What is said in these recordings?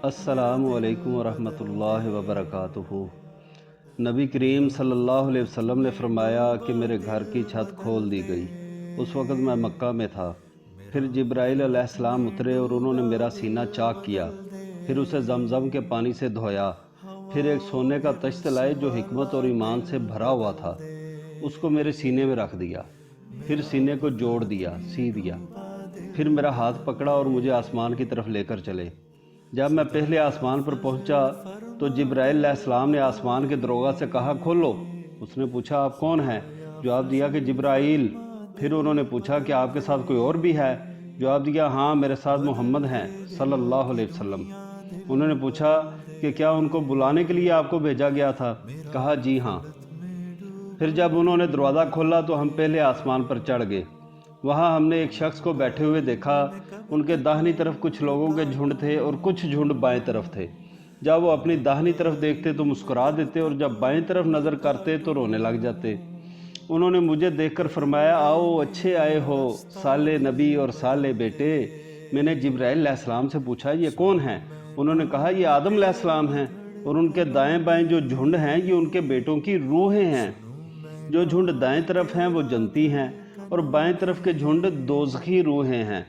السلام علیکم ورحمۃ اللہ وبرکاتہ۔ نبی کریم صلی اللہ علیہ وسلم نے فرمایا کہ میرے گھر کی چھت کھول دی گئی۔ اس وقت میں مکہ میں تھا۔ پھر جبرائیل علیہ السلام اترے اور انہوں نے میرا سینہ چاک کیا، پھر اسے زمزم کے پانی سے دھویا، پھر ایک سونے کا تشت لائے جو حکمت اور ایمان سے بھرا ہوا تھا، اس کو میرے سینے میں رکھ دیا، پھر سینے کو جوڑ دیا، سی دیا، پھر میرا ہاتھ پکڑا اور مجھے آسمان کی طرف لے کر چلے۔ جب میں پہلے آسمان پر پہنچا تو جبرائیل علیہ السلام نے آسمان کے دروغہ سے کہا کھولو۔ اس نے پوچھا آپ کون ہیں؟ جواب دیا کہ جبرائیل۔ پھر انہوں نے پوچھا کہ آپ کے ساتھ کوئی اور بھی ہے؟ جواب دیا ہاں میرے ساتھ محمد ہیں صلی اللہ علیہ وسلم۔ انہوں نے پوچھا کہ کیا ان کو بلانے کے لیے آپ کو بھیجا گیا تھا؟ کہا جی ہاں۔ پھر جب انہوں نے دروازہ کھولا تو ہم پہلے آسمان پر چڑھ گئے۔ وہاں ہم نے ایک شخص کو بیٹھے ہوئے دیکھا، ان کے داہنی طرف کچھ لوگوں کے جھنڈ تھے اور کچھ جھنڈ بائیں طرف تھے۔ جب وہ اپنی داہنی طرف دیکھتے تو مسکرا دیتے اور جب بائیں طرف نظر کرتے تو رونے لگ جاتے۔ انہوں نے مجھے دیکھ کر فرمایا آؤ اچھے آئے ہو صالح نبی اور صالح بیٹے۔ میں نے جبرائیل علیہ السلام سے پوچھا یہ کون ہیں؟ انہوں نے کہا یہ آدم علیہ السلام ہیں، اور ان کے دائیں بائیں جو جھنڈ ہیں یہ ان کے بیٹوں کی روحیں ہیں۔ جو جھنڈ دائیں طرف ہیں وہ جنتی ہیں اور بائیں طرف کے جھنڈ دوزخی روحیں ہیں۔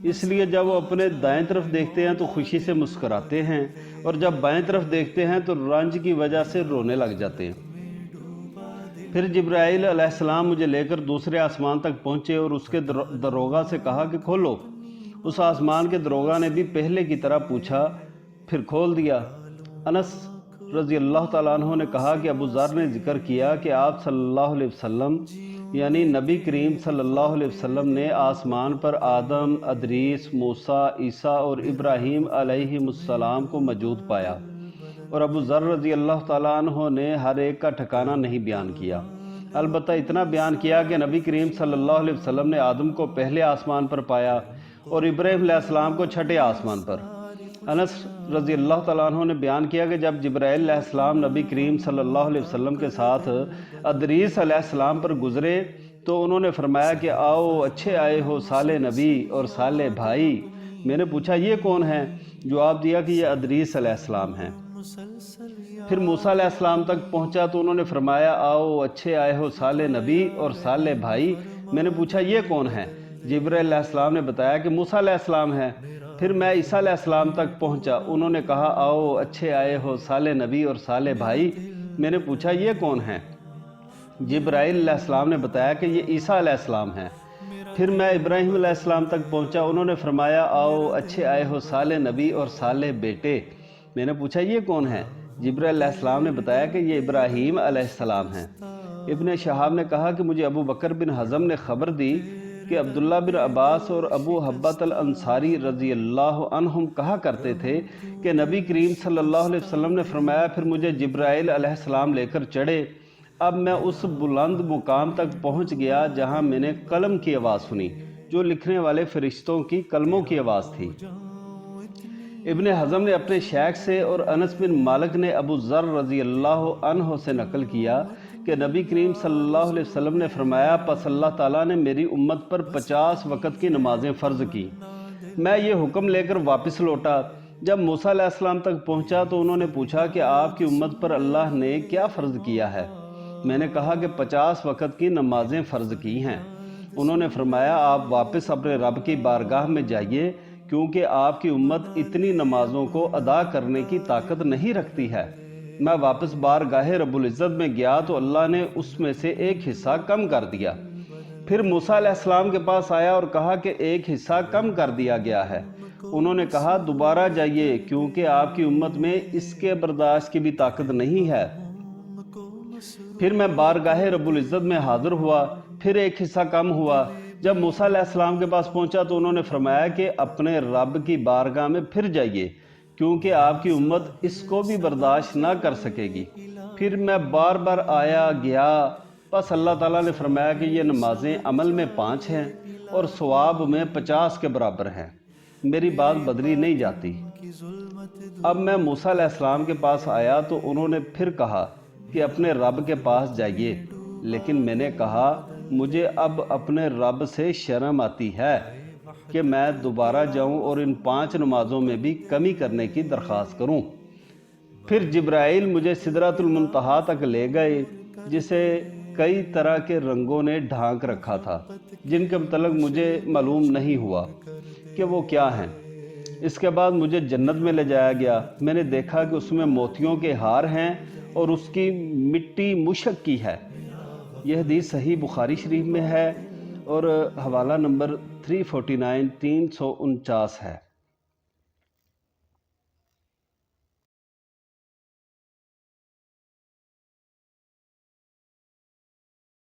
اس لیے جب وہ اپنے دائیں طرف دیکھتے ہیں تو خوشی سے مسکراتے ہیں، اور جب بائیں طرف دیکھتے ہیں تو رنج کی وجہ سے رونے لگ جاتے ہیں۔ پھر جبرائیل علیہ السلام مجھے لے کر دوسرے آسمان تک پہنچے اور اس کے دروغہ سے کہا کہ کھولو۔ اس آسمان کے دروغہ نے بھی پہلے کی طرح پوچھا، پھر کھول دیا۔ انس رضی اللہ تعالیٰ عنہ نے کہا کہ ابو ذر نے ذکر کیا کہ آپ صلی اللہ علیہ وسلم یعنی نبی کریم صلی اللہ علیہ وسلم نے آسمان پر آدم، ادریس، موسیٰ، عیسیٰ اور ابراہیم علیہ السلام کو موجود پایا، اور ابو ذر رضی اللہ تعالیٰ عنہ نے ہر ایک کا ٹھکانہ نہیں بیان کیا، البتہ اتنا بیان کیا کہ نبی کریم صلی اللہ علیہ وسلم نے آدم کو پہلے آسمان پر پایا اور ابراہیم علیہ السلام کو چھٹے آسمان پر۔ انس رضی اللہ تعالیٰ عنہ نے بیان کیا کہ جب جبرائیل علیہ السلام نبی کریم صلی اللہ علیہ وسلم کے ساتھ ادریس علیہ السلام پر گزرے تو انہوں نے فرمایا کہ آؤ اچھے آئے ہو صالح نبی اور صالح بھائی۔ میں نے پوچھا یہ کون ہیں؟ جواب دیا کہ یہ ادریس علیہ السلام ہیں۔ پھر موسیٰ علیہ السلام تک پہنچا تو انہوں نے فرمایا آؤ اچھے آئے ہو صالح نبی اور صالح بھائی۔ میں نے پوچھا یہ کون ہیں؟ جبرائیل علیہ السلام نے بتایا کہ موسیٰ علیہ السلام ہیں۔ پھر میں عیسیٰ علیہ السلام تک پہنچا، انہوں نے کہا آؤ اچھے آئے ہو صالح نبی اور صالح بھائی۔ میں نے پوچھا یہ کون ہیں؟ جبرائیل علیہ السلام نے بتایا کہ یہ عیسیٰ علیہ السلام ہیں۔ پھر میں ابراہیم علیہ السلام تک پہنچا، انہوں نے فرمایا آؤ اچھے آئے ہو صالح نبی اور صالح بیٹے۔ میں نے پوچھا یہ کون ہیں؟ جبرائیل علیہ السلام نے بتایا کہ یہ ابراہیم علیہ السلام ہیں۔ ابن شہاب نے کہا کہ مجھے ابو بکر بن حزم نے خبر دی کہ عبداللہ بن عباس اور ابو حبۃ الانصاری رضی اللہ عنہم کہا کرتے تھے کہ نبی کریم صلی اللہ علیہ وسلم نے فرمایا پھر مجھے جبرائیل علیہ السلام لے کر چڑھے۔ اب میں اس بلند مقام تک پہنچ گیا جہاں میں نے قلم کی آواز سنی جو لکھنے والے فرشتوں کی قلموں کی آواز تھی۔ ابن حزم نے اپنے شیخ سے اور انس بن مالک نے ابو ذر رضی اللہ عنہ سے نقل کیا کہ نبی کریم صلی اللہ علیہ وسلم نے فرمایا پس اللہ تعالیٰ نے میری امت پر 50 وقت کی نمازیں فرض کی۔ میں یہ حکم لے کر واپس لوٹا۔ جب موسیٰ علیہ السلام تک پہنچا تو انہوں نے پوچھا کہ آپ کی امت پر اللہ نے کیا فرض کیا ہے؟ میں نے کہا کہ 50 وقت کی نمازیں فرض کی ہیں۔ انہوں نے فرمایا آپ واپس اپنے رب کی بارگاہ میں جائیے کیونکہ آپ کی امت اتنی نمازوں کو ادا کرنے کی طاقت نہیں رکھتی ہے۔ میں واپس بارگاہ رب العزت میں گیا تو اللہ نے اس میں سے ایک حصہ کم کر دیا۔ پھر موسیٰ علیہ السلام کے پاس آیا اور کہا کہ ایک حصہ کم کر دیا گیا ہے۔ انہوں نے کہا دوبارہ جائیے کیونکہ آپ کی امت میں اس کے برداشت کی بھی طاقت نہیں ہے۔ پھر میں بارگاہ رب العزت میں حاضر ہوا، پھر ایک حصہ کم ہوا۔ جب موسیٰ علیہ السلام کے پاس پہنچا تو انہوں نے فرمایا کہ اپنے رب کی بارگاہ میں پھر جائیے کیونکہ آپ کی امت اس کو بھی برداشت نہ کر سکے گی۔ پھر میں بار بار آیا گیا، بس اللہ تعالیٰ نے فرمایا کہ یہ نمازیں عمل میں 5 ہیں اور ثواب میں 50 کے برابر ہیں، میری بات بدلی نہیں جاتی۔ اب میں موسیٰ علیہ السلام کے پاس آیا تو انہوں نے پھر کہا کہ اپنے رب کے پاس جائیے، لیکن میں نے کہا مجھے اب اپنے رب سے شرم آتی ہے۔ کہ میں دوبارہ جاؤں اور ان 5 نمازوں میں بھی کمی کرنے کی درخواست کروں۔ پھر جبرائیل مجھے سدرۃ المنتہا تک لے گئے، جسے کئی طرح کے رنگوں نے ڈھانک رکھا تھا، جن کے متعلق مجھے معلوم نہیں ہوا کہ وہ کیا ہیں۔ اس کے بعد مجھے جنت میں لے جایا گیا۔ میں نے دیکھا کہ اس میں موتیوں کے ہار ہیں اور اس کی مٹی مشک کی ہے۔ یہ حدیث صحیح بخاری شریف میں ہے اور حوالہ نمبر 349 349 ہے۔